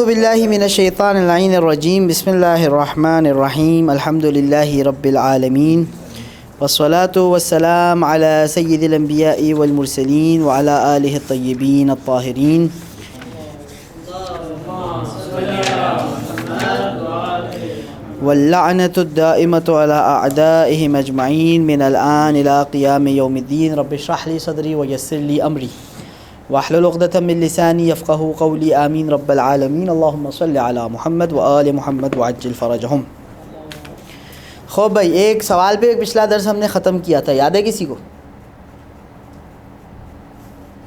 باللہ من الشیطان اللعین الرجیم بسم اللہ الرحمن الرحیم الحمد للہ رب العالمین والصلاة والسلام علی سید الانبیاء والمرسلین وعلی آلہ الطیبین الطاہرین واللعنة الدائمة على أعدائهم أجمعين من الآن إلى قيام يوم الدين رب اشرح لي صدري ويسر لي أمري واحلل عقدة من لساني يفقهوا قولي آمين رب العالمين اللهم صل على محمد وآل محمد وعجل فرجهم. خوب بھائی، ایک سوال پہ ایک پچھلا درس ہم نے ختم کیا تھا، یاد ہے کسی کو؟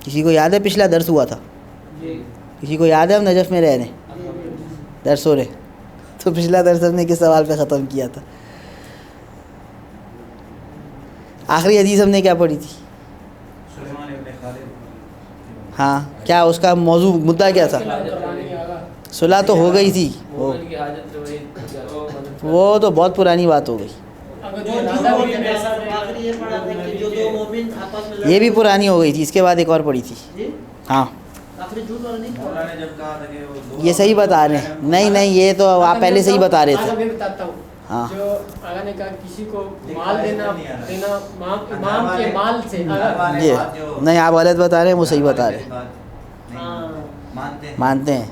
کسی کو یاد ہے پچھلا درس ہوا تھا؟ کسی کو یاد ہے ہم نجف میں رہ رہے ہیں درس ہو رہے؟ تو پچھلا درس ہم نے کس سوال پہ ختم کیا تھا؟ آخری حدیث ہم نے کیا پڑھی تھی؟ ہاں، کیا اس کا موضوع مدعا کیا تھا؟ صلح تو ہو گئی تھی، وہ تو بہت پرانی بات ہو گئی، یہ بھی پرانی ہو گئی تھی، اس کے بعد ایک اور پڑھی تھی. ہاں یہ صحیح بتا رہے ہیں، نہیں یہ تو آپ پہلے سے ہی بتا رہے تھے. ہاں کسی کو مال دینا امام کے مال سے جی نہیں، آپ غلط بتا رہے ہیں، وہ صحیح بتا رہے ہیں، مانتے ہیں.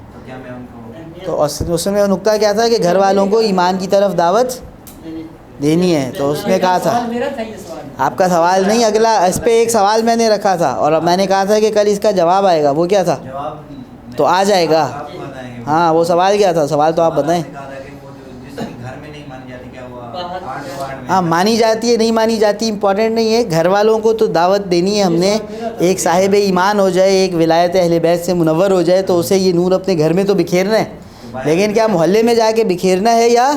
تو اس میں نکتہ کیا تھا کہ گھر والوں کو ایمان کی طرف دعوت دینی ہے. تو اس نے کہا تھا، آپ کا سوال نہیں، اگلا اس پہ ایک سوال میں نے رکھا تھا اور میں نے کہا تھا کہ کل اس کا جواب آئے گا. وہ کیا تھا؟ تو آ جائے گا. ہاں وہ سوال کیا تھا؟ سوال تو آپ بتائیں. ہاں مانی جاتی ہے نہیں مانی جاتی امپورٹنٹ نہیں ہے، گھر والوں کو تو دعوت دینی ہے ہم نے. ایک صاحب ایمان ہو جائے، ایک ولایت اہل بیت سے منور ہو جائے تو اسے یہ نور اپنے گھر میں تو بکھیرنا ہے، لیکن کیا محلے میں جا کے بکھیرنا ہے یا؟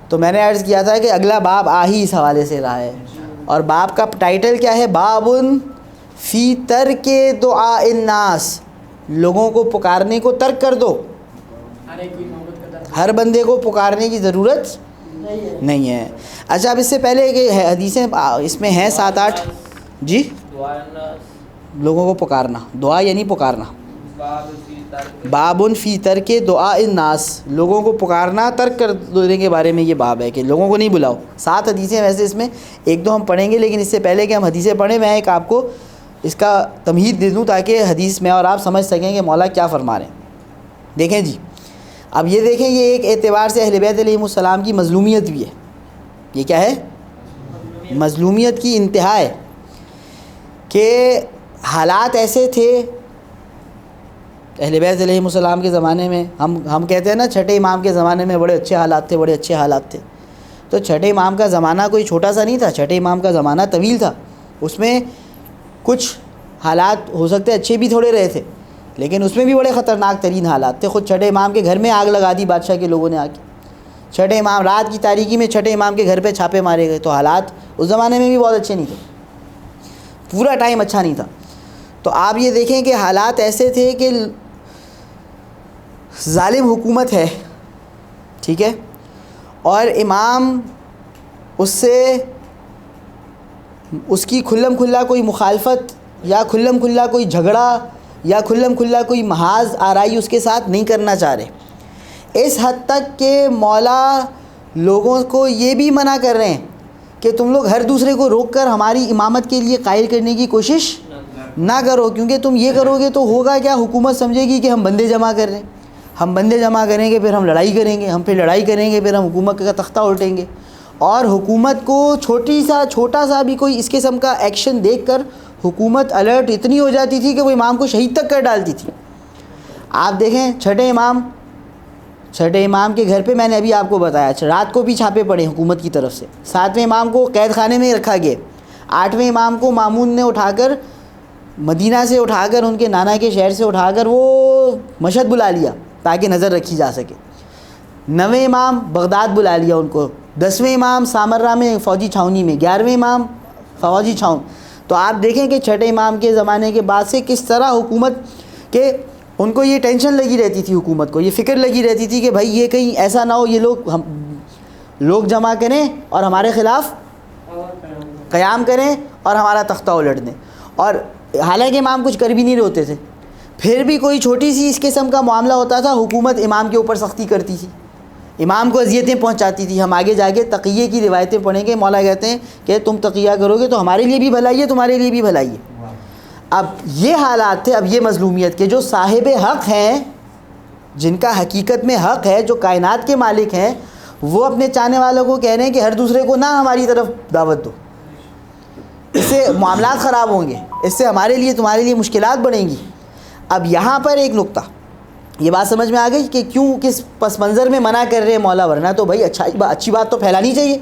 تو میں نے عرض کیا تھا کہ اگلا باب آ ہی اس حوالے سے رہا ہے، اور باب کا ٹائٹل کیا ہے؟ بابٌ فی ترک دعاء الناس. لوگوں کو پکارنے کو ترک کر دو، ہر بندے کو پکارنے کی ضرورت نہیں ہے. اچھا، اب اس سے پہلے کہ حدیثیں اس میں ہیں 7-8. جی، لوگوں کو پکارنا، دعا یعنی پکارنا. بابٌ فی ترک دعاء الناس، لوگوں کو پکارنا ترک کر دینے کے بارے میں یہ باب ہے کہ لوگوں کو نہیں بلاؤ. 7 حدیثیں ویسے اس میں، ایک دو ہم پڑھیں گے، لیکن اس سے پہلے کہ ہم حدیثیں پڑھیں میں ایک آپ کو اس کا تمہید دے دوں تاکہ حدیث میں اور آپ سمجھ سکیں کہ مولا کیا فرما رہے ہیں. دیکھیں جی، اب یہ دیکھیں، یہ ایک اعتبار سے اہل بیت علیہم السلام کی مظلومیت بھی ہے. یہ کیا ہے؟ مظلومیت کی انتہا ہے کہ حالات ایسے تھے اہل بیت علیہم السلام کے زمانے میں. ہم کہتے ہیں نا چھٹے امام کے زمانے میں بڑے اچھے حالات تھے، بڑے اچھے حالات تھے. تو چھٹے امام کا زمانہ کوئی چھوٹا سا نہیں تھا، چھٹے امام کا زمانہ طویل تھا. اس میں کچھ حالات ہو سکتے اچھے بھی تھوڑے رہے تھے، لیکن اس میں بھی بڑے خطرناک ترین حالات تھے. خود چھٹے امام کے گھر میں آگ لگا دی بادشاہ کے لوگوں نے آ کے. چھٹے امام رات کی تاریکی میں چھٹے امام کے گھر پہ چھاپے مارے گئے. تو حالات اس زمانے میں بھی بہت اچھے نہیں تھے، پورا ٹائم اچھا نہیں تھا. تو آپ یہ دیکھیں کہ حالات ایسے تھے کہ ظالم حکومت ہے، ٹھیک ہے، اور امام اس سے اس کی کھلم کھلا کوئی مخالفت یا کھلم کھلا کوئی جھگڑا یا کھلم کھلا کوئی محاذ آرائی اس کے ساتھ نہیں کرنا چاہ رہے. اس حد تک کہ مولا لوگوں کو یہ بھی منع کر رہے ہیں کہ تم لوگ ہر دوسرے کو روک کر ہماری امامت کے لیے قائل کرنے کی کوشش نہ کرو، کیونکہ تم یہ کرو گے تو ہوگا کیا؟ حکومت سمجھے گی کہ ہم بندے جمع کر رہے ہیں، ہم بندے جمع کریں گے پھر ہم لڑائی کریں گے، ہم پھر لڑائی کریں گے پھر ہم حکومت کا تختہ الٹیں گے. اور حکومت کو چھوٹا سا بھی کوئی اس قسم کا ایکشن دیکھ کر حکومت الرٹ اتنی ہو جاتی تھی کہ وہ امام کو شہید تک کر ڈالتی تھی. آپ دیکھیں چھٹے امام کے گھر پہ میں نے ابھی آپ کو بتایا رات کو بھی چھاپے پڑے حکومت کی طرف سے. 7ویں امام کو قید خانے میں رکھا گیا. 8ویں امام کو مامون نے اٹھا کر مدینہ سے اٹھا کر ان کے نانا کے شہر سے اٹھا کر وہ مشہد بلا لیا تاکہ نظر رکھی جا سکے. 9ویں امام بغداد بلا لیا ان کو. 10ویں امام سامرہ میں فوجی چھاؤنی میں. 11ویں امام فوجی چھاؤن. تو آپ دیکھیں کہ چھٹے امام کے زمانے کے بعد سے کس طرح حکومت کے ان کو یہ ٹینشن لگی رہتی تھی، حکومت کو یہ فکر لگی رہتی تھی کہ بھائی یہ کہیں ایسا نہ ہو یہ لوگ جمع کریں اور ہمارے خلاف قیام کریں اور ہمارا تختہ الٹ دیں. اور حالانکہ امام کچھ کر بھی نہیں رہے ہوتے تھے. پھر بھی کوئی چھوٹی سی اس قسم کا معاملہ ہوتا تھا، حکومت امام کے اوپر سختی کرتی تھی، امام کو اذیتیں پہنچاتی تھی. ہم آگے جا کے تقیے کی روایتیں پڑھیں گے. مولا کہتے ہیں کہ تم تقیہ کرو گے تو ہمارے لیے بھی بھلائی ہے، تمہارے لیے بھی بھلائی ہے. اب یہ حالات تھے. اب یہ مظلومیت کے جو صاحب حق ہیں، جن کا حقیقت میں حق ہے، جو کائنات کے مالک ہیں، وہ اپنے چاہنے والوں کو کہہ رہے ہیں کہ ہر دوسرے کو نہ ہماری طرف دعوت دو، اس سے معاملات خراب ہوں گے، اس سے ہمارے لیے تمہارے لیے مشکلات بڑھیں گی. اب یہاں پر ایک نقطہ، یہ بات سمجھ میں آ گئی کہ کیوں کس پس منظر میں منع کر رہے ہیں مولا. ورنہ تو بھائی اچھی بات تو پھیلانی چاہیے،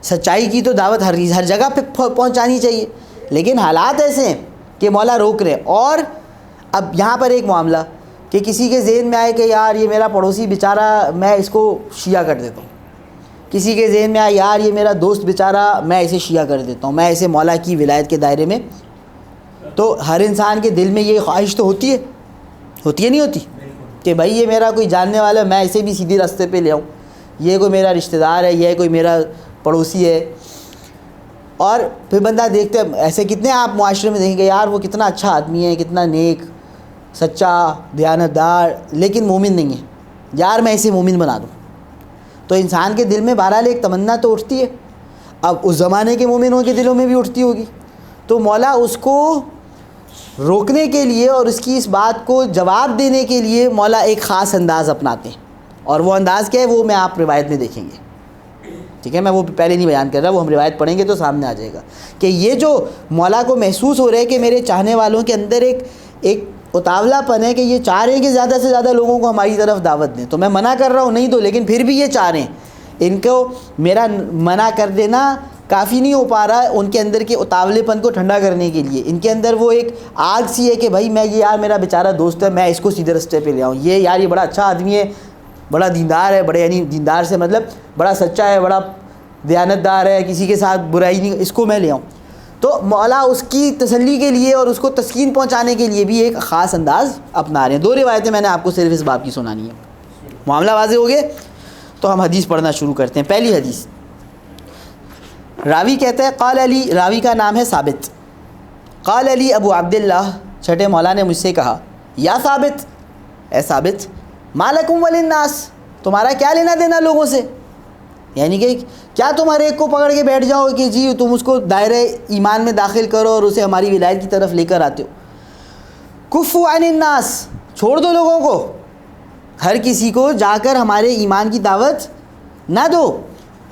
سچائی کی تو دعوت ہر جگہ پہ پہنچانی چاہیے. لیکن حالات ایسے ہیں کہ مولا روک رہے. اور اب یہاں پر ایک معاملہ کہ کسی کے ذہن میں آئے کہ یار یہ میرا پڑوسی بیچارہ، میں اس کو شیعہ کر دیتا ہوں. کسی کے ذہن میں آئے یار یہ میرا دوست بیچارہ، میں اسے شیعہ کر دیتا ہوں، میں اسے مولا کی ولایت کے دائرے میں. تو ہر انسان کے دل میں یہ خواہش تو ہوتی ہے نہیں ہوتی کہ بھائی یہ میرا کوئی جاننے والا ہے، میں اسے بھی سیدھی راستے پہ لے آؤں، یہ کوئی میرا رشتہ دار ہے، یہ کوئی میرا پڑوسی ہے. اور پھر بندہ دیکھتے ہیں ایسے کتنے آپ معاشرے میں دیکھیں گے یار وہ کتنا اچھا آدمی ہے، کتنا نیک، سچا، دیانتدار، لیکن مومن نہیں ہے، یار میں اسے مومن بنا دوں. تو انسان کے دل میں بہرحال ایک تمنا تو اٹھتی ہے. اب اس زمانے کے مومنوں کے دلوں میں بھی اٹھتی ہوگی. تو مولا اس کو روکنے کے لیے اور اس کی اس بات کو جواب دینے کے لیے مولا ایک خاص انداز اپناتے ہیں. اور وہ انداز کیا ہے وہ میں آپ روایت میں دیکھیں گے. ٹھیک ہے، میں وہ پہلے نہیں بیان کر رہا، وہ ہم روایت پڑھیں گے تو سامنے آ جائے گا کہ یہ جو مولا کو محسوس ہو رہا ہے کہ میرے چاہنے والوں کے اندر ایک اتاولا پن ہے کہ یہ چاہ رہے ہیں کہ زیادہ سے زیادہ لوگوں کو ہماری طرف دعوت دیں. تو میں منع کر رہا ہوں نہیں دو، لیکن پھر بھی یہ چاہ رہے ہیں. ان کو میرا منع کر دینا کافی نہیں ہو پا رہا ہے ان کے اندر کے اتاولے پن کو ٹھنڈا کرنے کے لیے. ان کے اندر وہ ایک آگ سی ہے کہ بھائی میں یہ یار میرا بیچارہ دوست ہے، میں اس کو سیدھے رستے پہ لے آؤں. یہ یار یہ بڑا اچھا آدمی ہے، بڑا دیندار ہے، بڑے یعنی دیندار سے مطلب بڑا سچا ہے، بڑا دیانتدار ہے، کسی کے ساتھ برائی نہیں، اس کو میں لے آؤں. تو مولا اس کی تسلی کے لیے اور اس کو تسکین پہنچانے کے لیے بھی ایک خاص انداز اپنا رہے ہیں. 2 روایتیں میں نے آپ کو صرف اس باب کی سنانی ہے. معاملہ واضح ہو گئے تو ہم حدیث پڑھنا شروع کرتے ہیں. پہلی حدیث، راوی کہتا ہے قال علی، راوی کا نام ہے ثابت. قال علی ابو عبداللہ، چھٹے مولا نے مجھ سے کہا یا ثابت، اے ثابت، ما لکم وللناس، تمہارا کیا لینا دینا لوگوں سے؟ یعنی کہ کیا تم ہر ایک کو پکڑ کے بیٹھ جاؤ کہ جی تم اس کو دائرہ ایمان میں داخل کرو اور اسے ہماری ولایت کی طرف لے کر آتے ہو. کفو عن الناس، چھوڑ دو لوگوں کو، ہر کسی کو جا کر ہمارے ایمان کی دعوت نہ دو،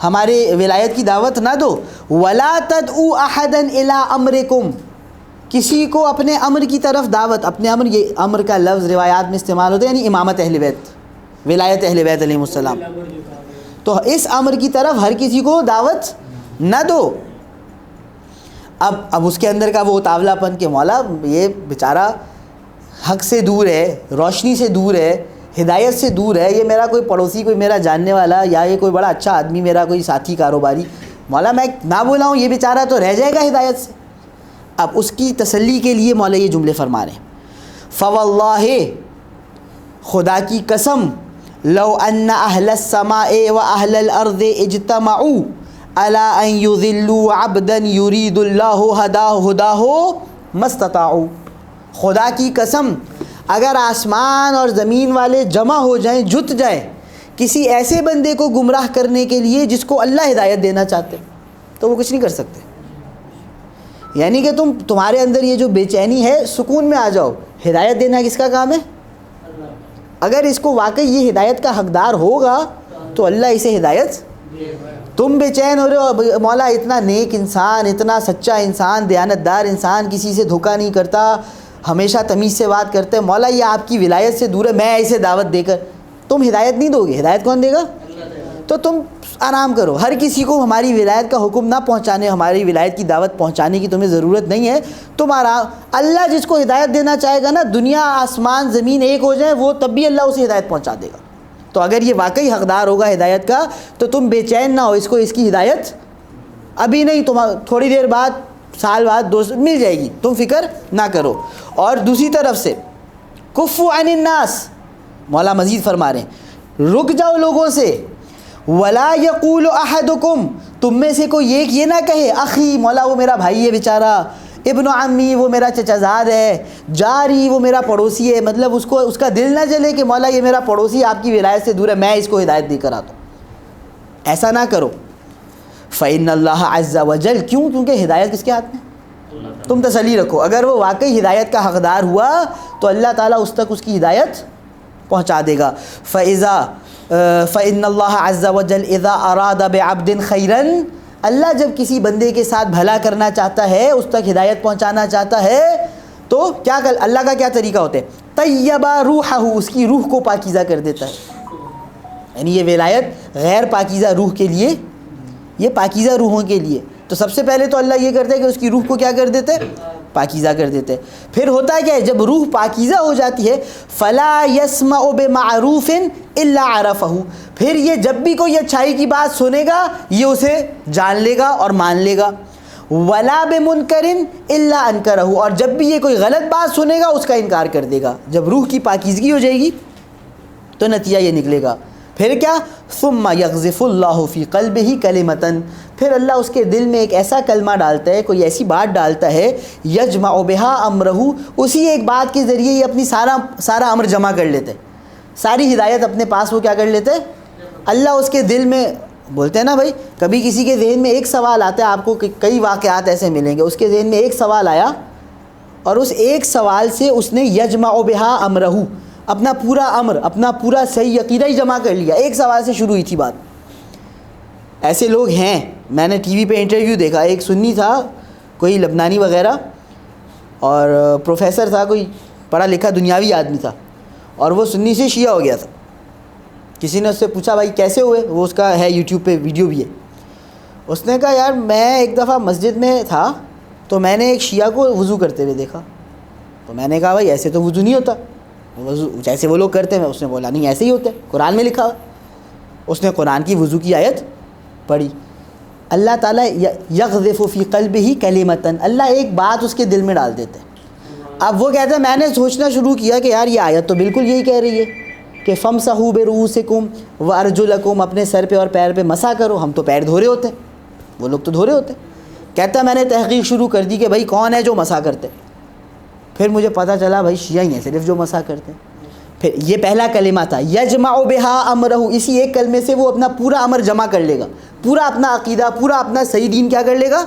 ہمارے ولایت کی دعوت نہ دو. ولا تدعوا احدا الی امرکم، کسی کو اپنے امر کی طرف دعوت، اپنے امر، یہ امر کا لفظ روایات میں استعمال ہوتا ہے یعنی امامت اہل بیت، ولایت اہل بیت علیہم السلام. تو اس امر کی طرف ہر کسی کو دعوت نہ دو. اب اس کے اندر کا وہ اتاولا پن کہ مولا یہ بیچارہ حق سے دور ہے، روشنی سے دور ہے، ہدایت سے دور ہے، یہ میرا کوئی پڑوسی، کوئی میرا جاننے والا، یا یہ کوئی بڑا اچھا آدمی، میرا کوئی ساتھی کاروباری، مولا میں نہ بولا ہوں یہ بیچارہ تو رہ جائے گا ہدایت سے. اب اس کی تسلی کے لیے مولا یہ جملے فرما رہے ہیں، فواللہ، خدا کی قسم، لو ان اہل السماء و اہل الارض اجتمعوا علی ان یذلوا عبدا یرید اللہ ہداہ ما استطاعوا. خدا کی قسم، اگر آسمان اور زمین والے جمع ہو جائیں، جت جائیں کسی ایسے بندے کو گمراہ کرنے کے لیے جس کو اللہ ہدایت دینا چاہتے تو وہ کچھ نہیں کر سکتے. یعنی کہ تمہارے اندر یہ جو بے چینی ہے، سکون میں آ جاؤ. ہدایت دینا کس کا کام ہے؟ اگر اس کو واقعی یہ ہدایت کا حقدار ہوگا تو اللہ اسے ہدایت. تم بے چین ہو رہے ہو، مولا اتنا نیک انسان، اتنا سچا انسان، دیانتدار انسان، کسی سے دھوکہ نہیں کرتا، ہمیشہ تمیز سے بات کرتے ہیں، مولا یہ آپ کی ولایت سے دور ہے، میں اسے دعوت دے کر تم ہدایت نہیں دو گے. ہدایت کون دے گا؟ تو تم آرام کرو. ہر کسی کو ہماری ولایت کا حکم نہ پہنچانے، ہماری ولایت کی دعوت پہنچانے کی تمہیں ضرورت نہیں ہے. تم آرام، اللہ جس کو ہدایت دینا چاہے گا نا، دنیا آسمان زمین ایک ہو جائیں، وہ تب بھی اللہ اسے ہدایت پہنچا دے گا. تو اگر یہ واقعی حقدار ہوگا ہدایت کا تو تم بے چین نہ ہو، اس کو اس کی ہدایت ابھی نہیں، تم تھوڑی دیر بعد، سال بعد، 2 مل جائے گی، تم فکر نہ کرو. اور دوسری طرف سے کفو عن الناس، مولا مزید فرما رہے ہیں رک جاؤ لوگوں سے. ولا یقول احدکم، تم میں سے کوئی ایک یہ نہ کہے اخی، مولا وہ میرا بھائی ہے بیچارہ، ابن عمی وہ میرا چچا زاد ہے، جاری وہ میرا پڑوسی ہے، مطلب اس کا دل نہ جلے کہ مولا یہ میرا پڑوسی ہے، آپ کی ولایت سے دور ہے، میں اس کو ہدایت دے کر آتا ہوں، ایسا نہ کرو۔ فإن اللہ عز وجل، کیوں؟ کیونکہ ہدایت کس کے ہاتھ میں؟ تم تسلی رکھو، اگر وہ واقعی ہدایت کا حقدار ہوا تو اللہ تعالیٰ اس تک اس کی ہدایت پہنچا دے گا۔ فإن اللہ عز وجل اذا اراد بعبد خیرا، اللہ جب کسی بندے کے ساتھ بھلا کرنا چاہتا ہے، اس تک ہدایت پہنچانا چاہتا ہے، تو کیا اللہ کا کیا طریقہ ہوتا ہے؟ طیب روحہ، اس کی روح کو پاکیزہ کر دیتا ہے۔ یعنی یہ ولایت غیر پاکیزہ روح کے لیے، یہ پاکیزہ روحوں کے لیے، تو سب سے پہلے تو اللہ یہ کرتا ہے کہ اس کی روح کو کیا کر دیتے؟ پاکیزہ کر دیتے۔ پھر ہوتا ہے کیا ہے؟ جب روح پاکیزہ ہو جاتی ہے، فلا يسمع بمعروف الا عرفہ، پھر یہ جب بھی کوئی اچھائی کی بات سنے گا یہ اسے جان لے گا اور مان لے گا، ولا بمنکر الا انکرہ، اور جب بھی یہ کوئی غلط بات سنے گا اس کا انکار کر دے گا۔ جب روح کی پاکیزگی ہو جائے گی تو نتیجہ یہ نکلے گا، پھر کیا؟ ثم یقذف اللہ فی قلبہ کلمۃ، پھر اللہ اس کے دل میں ایک ایسا کلمہ ڈالتا ہے، کوئی ایسی بات ڈالتا ہے، یجمع بہا امرہ، اسی ایک بات کے ذریعے یہ اپنی سارا امر جمع کر لیتے، ساری ہدایت اپنے پاس وہ کیا کر لیتے؟ اللہ اس کے دل میں، بولتے ہیں نا بھائی، کبھی کسی کے ذہن میں ایک سوال آتا ہے، آپ کو کئی واقعات ایسے ملیں گے، اس کے ذہن میں ایک سوال آیا اور اس ایک سوال سے اس نے یجمع بہا امرہ، اپنا پورا امر، اپنا پورا صحیح عقیدہ ہی جمع کر لیا، ایک سوال سے شروع ہوئی تھی بات۔ ایسے لوگ ہیں، میں نے ٹی وی پہ انٹرویو دیکھا، ایک سنی تھا کوئی لبنانی وغیرہ، اور پروفیسر تھا، کوئی پڑھا لکھا دنیاوی آدمی تھا، اور وہ سنی سے شیعہ ہو گیا تھا۔ کسی نے اس سے پوچھا بھائی کیسے ہوئے؟ وہ اس کا ہے یوٹیوب پہ ویڈیو بھی ہے۔ اس نے کہا یار میں ایک دفعہ مسجد میں تھا تو میں نے ایک شیعہ کو وضو کرتے ہوئے دیکھا، تو میں نے کہا بھائی ایسے تو وضو نہیں ہوتا، وضو جیسے وہ لوگ کرتے ہیں۔ اس نے بولا نہیں ایسے ہی ہوتا ہے، قرآن میں لکھا ہوا۔ اس نے قرآن کی وضو کی آیت پڑھی، اللہ تعالیٰ یقذف فی قلبہ کلمۃ، اللہ ایک بات اس کے دل میں ڈال دیتے ہیں۔ اب وہ کہتے ہیں میں نے سوچنا شروع کیا کہ یار یہ آیت تو بالکل یہی کہہ رہی ہے کہ فامسحوا برؤوسکم وارجلکم، اپنے سر پہ اور پیر پہ مسح کرو، ہم تو پیر دھو رہے ہوتے ہیں، وہ لوگ تو دھو رہے ہوتے ہیں۔ کہتا ہے میں نے تحقیق شروع کر دی کہ بھائی کون ہے جو مسح کرتے، پھر مجھے پتہ چلا بھائی شیعہ ہی ہیں صرف جو مسح کرتے ہیں۔ پھر یہ پہلا کلمہ تھا یجمع بہا امرہ، اسی ایک کلمے سے وہ اپنا پورا امر جمع کر لے گا، پورا اپنا عقیدہ، پورا اپنا صحیح دین کیا کر لے گا،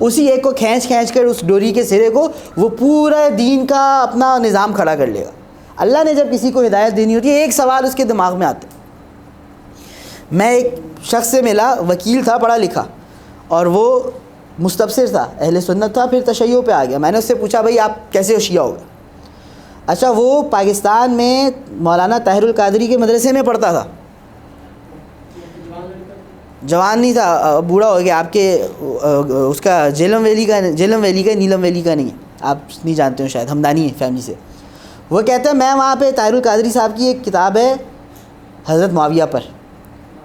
اسی ایک کو کھینچ کر اس ڈوری کے سرے کو وہ پورا دین کا اپنا نظام کھڑا کر لے گا۔ اللہ نے جب کسی کو ہدایت دینی ہوتی ہے ایک سوال اس کے دماغ میں آتا ہے۔ میں ایک شخص سے ملا، وکیل تھا پڑھا لکھا، اور وہ مستبصر تھا، اہل سنت تھا، پھر تشیع پہ آ گیا۔ میں نے اس سے پوچھا بھائی آپ کیسے شیعہ ہو گئے؟ اچھا وہ پاکستان میں مولانا طاہر القادری کے مدرسے میں پڑھتا تھا، جوان نہیں تھا، بوڑھا ہو گیا، آپ کے اس کا جیلم ویلی کا نیلم ویلی کا نہیں ہے، آپ نہیں جانتے ہو شاید، ہمدانی ہے فیملی سے۔ وہ کہتا ہے میں وہاں پہ طاہر القادری صاحب کی ایک کتاب ہے حضرت معاویہ پر،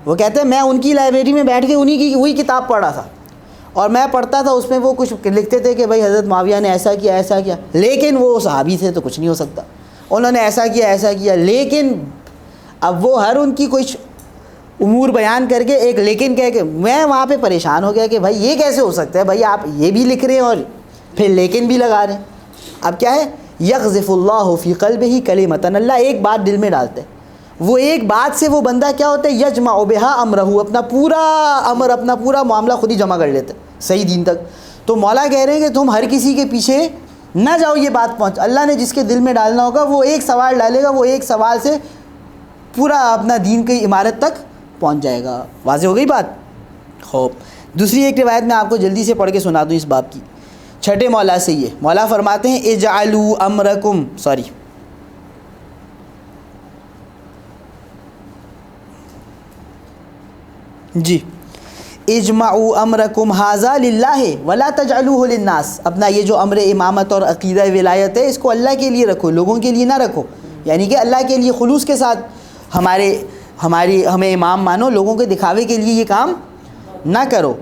وہ کہتے ہیں میں ان کی لائبریری میں بیٹھ کے وہی کتاب پڑھ رہا تھا، اور میں پڑھتا تھا، اس میں وہ کچھ لکھتے تھے کہ بھائی حضرت معاویہ نے ایسا کیا، لیکن وہ صحابی تھے تو کچھ نہیں ہو سکتا، انہوں نے ایسا کیا، لیکن اب وہ ہر ان کی کچھ امور بیان کر کے ایک لیکن کہہ کے میں وہاں پہ پریشان ہو گیا کہ بھائی یہ کیسے ہو سکتا ہے، بھائی آپ یہ بھی لکھ رہے ہیں اور پھر لیکن بھی لگا رہے ہیں۔ اب کیا ہے؟ یقذف اللہ فی قلبہ کلمۃ، اللہ ایک بات دل میں ڈالتے ہیں، وہ ایک بات سے وہ بندہ کیا ہوتا ہے؟ یجمع بہا امرہ، اپنا پورا امر، اپنا پورا معاملہ خود ہی جمع کر لیتے صحیح دین تک۔ تو مولا کہہ رہے ہیں کہ تم ہر کسی کے پیچھے نہ جاؤ، یہ بات پہنچ، اللہ نے جس کے دل میں ڈالنا ہوگا وہ ایک سوال ڈالے گا، وہ ایک سوال سے پورا اپنا دین کی عمارت تک پہنچ جائے گا۔ واضح ہو گئی بات؟ خوب دوسری ایک روایت میں آپ کو جلدی سے پڑھ کے سنا دوں اس باب کی، چھٹے مولا سے یہ مولا فرماتے ہیں اجعلوا امرکم، جی اجمعوا امرکم ھذا للہ ولا تجعلوہ للناس، اپنا یہ جو امر امامت اور عقیدہ ولایت ہے اس کو اللہ کے لیے رکھو، لوگوں کے لیے نہ رکھو، یعنی کہ اللہ کے لیے خلوص کے ساتھ ہمیں امام مانو، لوگوں کے دکھاوے کے لیے یہ کام نہ کرو۔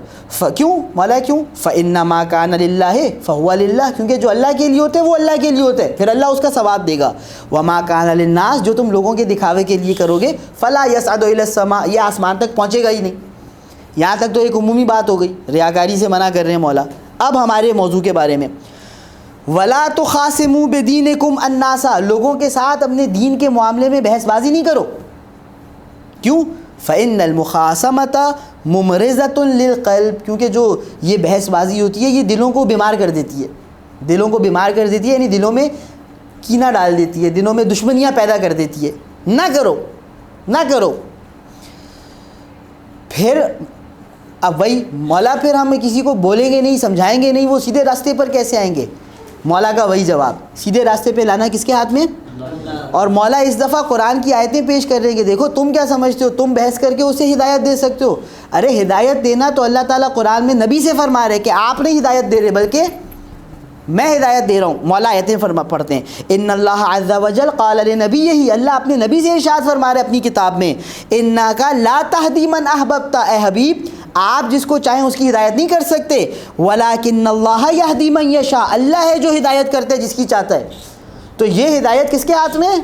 کیوں مولا کیوں؟ فإنما کان للہ فہو للہ، کیونکہ جو اللہ کے لیے ہوتے ہیں وہ اللہ کے لیے ہوتے ہیں، پھر اللہ اس کا ثواب دے گا۔ وما کان للناس، جو تم لوگوں کے دکھاوے کے لیے کرو گے، فلا یصعد الی السماء، یہ آسمان تک پہنچے گا ہی نہیں۔ یہاں تک تو ایک عمومی بات ہو گئی، ریاکاری سے منع کر رہے ہیں مولا۔ اب ہمارے موضوع کے بارے میں ولا تخاصموا بدینکم الناس، لوگوں کے ساتھ اپنے دین کے معاملے میں بحث بازی نہیں کرو. کیوں؟ فإن المخاصمة ممرضة للقلب، کیونکہ جو یہ بحث بازی ہوتی ہے یہ دلوں کو بیمار کر دیتی ہے، دلوں کو بیمار کر دیتی ہے، یعنی دلوں میں کینہ ڈال دیتی ہے، دلوں میں دشمنیاں پیدا کر دیتی ہے. نہ کرو نہ کرو. پھر اب وہی مولا، پھر ہم کسی کو بولیں گے نہیں، سمجھائیں گے نہیں، وہ سیدھے راستے پر کیسے آئیں گے؟ مولا کا وہی جواب، سیدھے راستے پہ لانا کس کے ہاتھ میں؟ اور مولا اس دفعہ قرآن کی آیتیں پیش کر رہے ہیں کہ دیکھو تم کیا سمجھتے ہو، تم بحث کر کے اسے ہدایت دے سکتے ہو. ارے ہدایت دینا تو اللہ تعالیٰ قرآن میں نبی سے فرما رہے کہ آپ نہیں ہدایت دے رہے بلکہ میں ہدایت دے رہا ہوں. مولا آیتیں پڑھتے ہیں، ان اللہ عز وجل قال لنبیہ، اللہ اپنے نبی سے ارشاد فرما رہے اپنی کتاب میں، انک لا تہدی من احببت، اے حبیب آپ جس کو چاہیں اس کی ہدایت نہیں کر سکتے، ولکن اللہ یہدی من یشاء، اللہ ہے جو ہدایت کرتا ہے جس کی چاہتا ہے. تو یہ ہدایت کس کے ہاتھ میں؟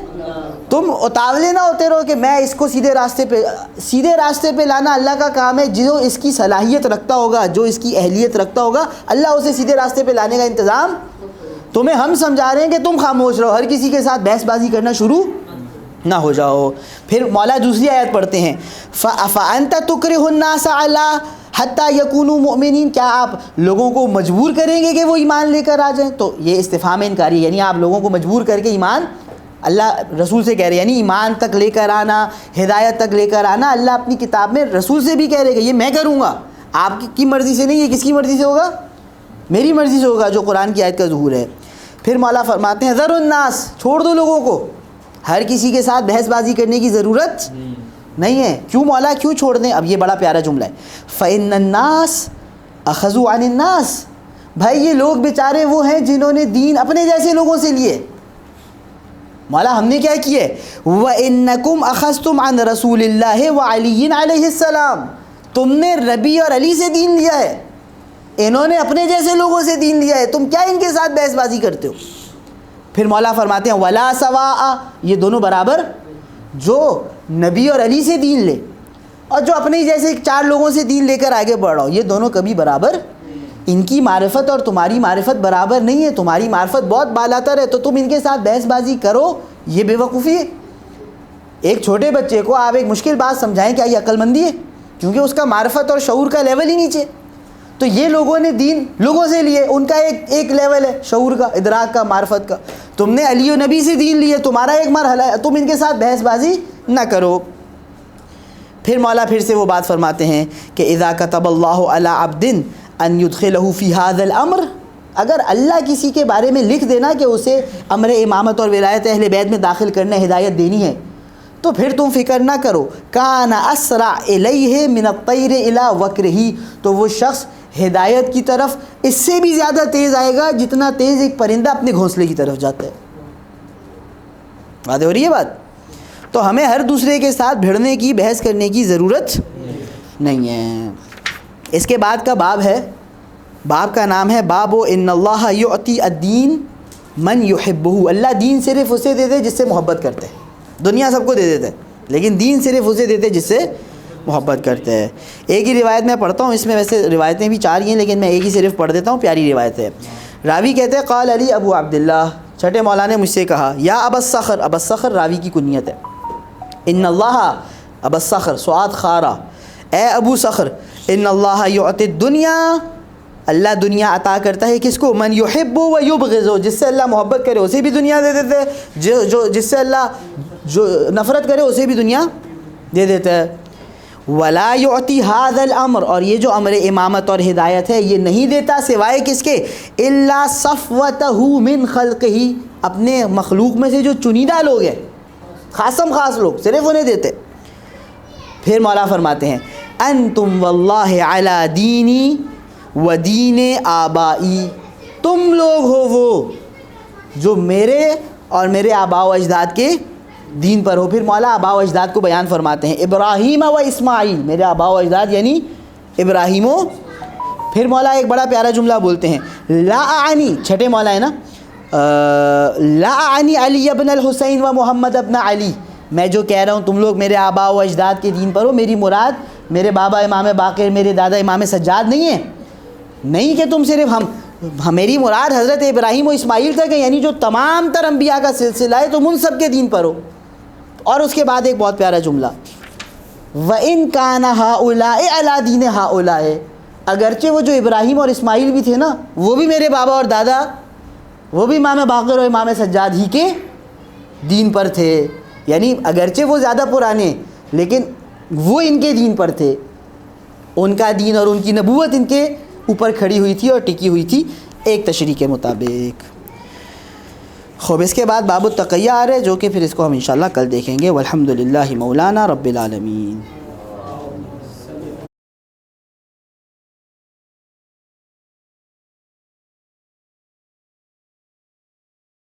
تم اتاولے نہ ہوتے رہو کہ میں اس کو سیدھے راستے پہ لانا اللہ کا کام ہے. جو اس کی صلاحیت رکھتا ہوگا، جو اس کی اہلیت رکھتا ہوگا، اللہ اسے سیدھے راستے پہ لانے کا انتظام. تمہیں ہم سمجھا رہے ہیں کہ تم خاموش رہو، ہر کسی کے ساتھ بحث بازی کرنا شروع نہ ہو جاؤ. پھر مولا دوسری آیت پڑھتے ہیں، فَأَنْتَ تُكْرِهُ النَّاسَ عَلَىٰ حَتَّىٰ يَكُونُوا مُؤْمِنِينَ، کیا آپ لوگوں کو مجبور کریں گے کہ وہ ایمان لے کر آ جائیں؟ تو یہ استفہام انکاری، یعنی آپ لوگوں کو مجبور کر کے ایمان، اللہ رسول سے کہہ رہے ہیں، یعنی ایمان تک لے کر آنا، ہدایت تک لے کر آنا. اللہ اپنی کتاب میں رسول سے بھی کہہ رہے کہ یہ میں کروں گا، آپ کی مرضی سے نہیں. یہ کس کی مرضی سے ہوگا؟ میری مرضی سے ہوگا، جو قرآن کی آیت کا ظہور ہے. پھر مولا فرماتے ہیں ذر الناس، چھوڑ دو لوگوں کو، ہر کسی کے ساتھ بحث بازی کرنے کی ضرورت نہیں ہے. کیوں مولا، کیوں چھوڑ دیں؟ اب یہ بڑا پیارا جملہ ہے، فإن الناس اخذوا عن الناس، بھائی یہ لوگ بیچارے وہ ہیں جنہوں نے دین اپنے جیسے لوگوں سے لیے. مولا ہم نے کیا کیے؟ وَإِنَّكُمْ أَخَذْتُمْ عَنْ رَسُولِ اللَّهِ وَعَلِيٍّ عَلَيْهِ السَّلَامِ، تم نے ربی اور علی سے دین لیا ہے، انہوں نے اپنے جیسے لوگوں سے دین لیا ہے، تم کیا ان کے ساتھ بحث بازی کرتے ہو؟ پھر مولا فرماتے ہیں وَلَا سَوَاءَ، یہ دونوں برابر، جو نبی اور علی سے دین لے اور جو اپنے جیسے چار لوگوں سے دین لے کر آگے بڑھ رہا ہو، یہ دونوں کبھی برابر، ان کی معرفت اور تمہاری معرفت برابر نہیں ہے. تمہاری معرفت بہت بالاتر ہے تو تم ان کے ساتھ بحث بازی کرو، یہ بے وقوفی ہے. ایک چھوٹے بچے کو آپ ایک مشکل بات سمجھائیں، کیا یہ عقل مندی ہے؟ کیونکہ اس کا معرفت اور شعور کا لیول ہی نیچے. تو یہ لوگوں نے دین لوگوں سے لیے، ان کا ایک لیول ہے شعور کا، ادراک کا، معرفت کا. تم نے علی و نبی سے دین لیے، تمہارا ایک مرحلہ ہے، تم ان کے ساتھ بحث بازی نہ کرو. پھر مولا پھر سے وہ بات فرماتے ہیں کہ اذا كتب اللہ علی عبد ان يدخلہ فی ھذا الامر، اگر اللہ کسی کے بارے میں لکھ دینا کہ اسے امر امامت اور ولایت اہل بیت میں داخل کرنے ہدایت دینی ہے، تو پھر تم فکر نہ کرو، کان اسرع الیہ من الطیر الی وکرہ، تو وہ شخص ہدایت کی طرف اس سے بھی زیادہ تیز آئے گا جتنا تیز ایک پرندہ اپنے گھونسلے کی طرف جاتا ہے. واضح ہو رہی ہے بات؟ تو ہمیں ہر دوسرے کے ساتھ بھیڑنے کی، بحث کرنے کی ضرورت نہیں ہے. اس کے بعد کا باب ہے، باب کا نام ہے باب ان اللہ یعطی الدین من یحبہ، اللہ دین صرف اسے دیتے جس سے محبت کرتے ہیں. دنیا سب کو دے دیتے لیکن دین صرف اسے دیتے جس سے محبت کرتے ہیں. ایک ہی روایت میں پڑھتا ہوں، اس میں ویسے روایتیں بھی چار ہی ہیں لیکن میں ایک ہی صرف پڑھ دیتا ہوں، پیاری روایت ہے. راوی کہتے ہیں قال علی ابو عبداللہ، چھٹے مولا نے مجھ سے کہا، یا ابا الصخر، ابا الصخر راوی کی کنیت ہے، ان اللہ، ابا الصخر سعاد خارا، اے ابو صخر، ان اللہ یعطی الدنیا، اللہ دنیا عطا کرتا ہے کس کو؟ من یحب و یبغض، جس سے اللہ محبت کرے اسے بھی دنیا دے دیتے ہے، جس سے اللہ جو نفرت کرے اسے بھی دنیا دے دیتا ہے. ولا یعطی ھذا الامر، اور یہ جو امر امامت اور ہدایت ہے یہ نہیں دیتا سوائے کس کے؟ الا صفوتہ من خلقہ، اپنے مخلوق میں سے جو چنیدہ لوگ ہیں، خاصم خاص لوگ، صرف انہیں دیتے. پھر مولا فرماتے ہیں انتم واللہ علی دینی و دین آبائی، تم لوگ ہو وہ جو میرے اور میرے آباء و اجداد کے دین پر ہو. پھر مولا آباء و اجداد کو بیان فرماتے ہیں، ابراہیم و اسماعیل، میرے آباء و اجداد یعنی ابراہیم و، پھر مولا ایک بڑا پیارا جملہ بولتے ہیں، لا اعنی، چھٹے مولا ہے نا، لا اعنی علی ابن الحسین و محمد ابن علی، میں جو کہہ رہا ہوں تم لوگ میرے آباء و اجداد کے دین پر ہو، میری مراد میرے بابا امام باقر، میرے دادا امام سجاد نہیں ہے. نہیں کہ تم صرف ہم میری مراد حضرت ابراہیم و اسماعیل تک ہے، یعنی جو تمام تر انبیاء کا سلسلہ ہے تم ان سب کے دین پر ہو۔ اور اس کے بعد ایک بہت پیارا جملہ، وَإِن كَانَ هَؤُلَاءِ عَلَىٰ دِينِ هَؤُلَاءِ، اگرچہ وہ جو ابراہیم اور اسماعیل بھی تھے نا، وہ بھی میرے بابا اور دادا، وہ بھی امام باقر اور امام سجاد ہی کے دین پر تھے، یعنی اگرچہ وہ زیادہ پرانے لیکن وہ ان کے دین پر تھے، ان کا دین اور ان کی نبوت ان کے اوپر کھڑی ہوئی تھی اور ٹکی ہوئی تھی ایک تشریح کے مطابق۔ خوب اس کے بعد باب التقیہ آ رہے جو کہ پھر اس کو ہم انشاءاللہ کل دیکھیں گے۔ والحمدللہ مولانا رب العالمین۔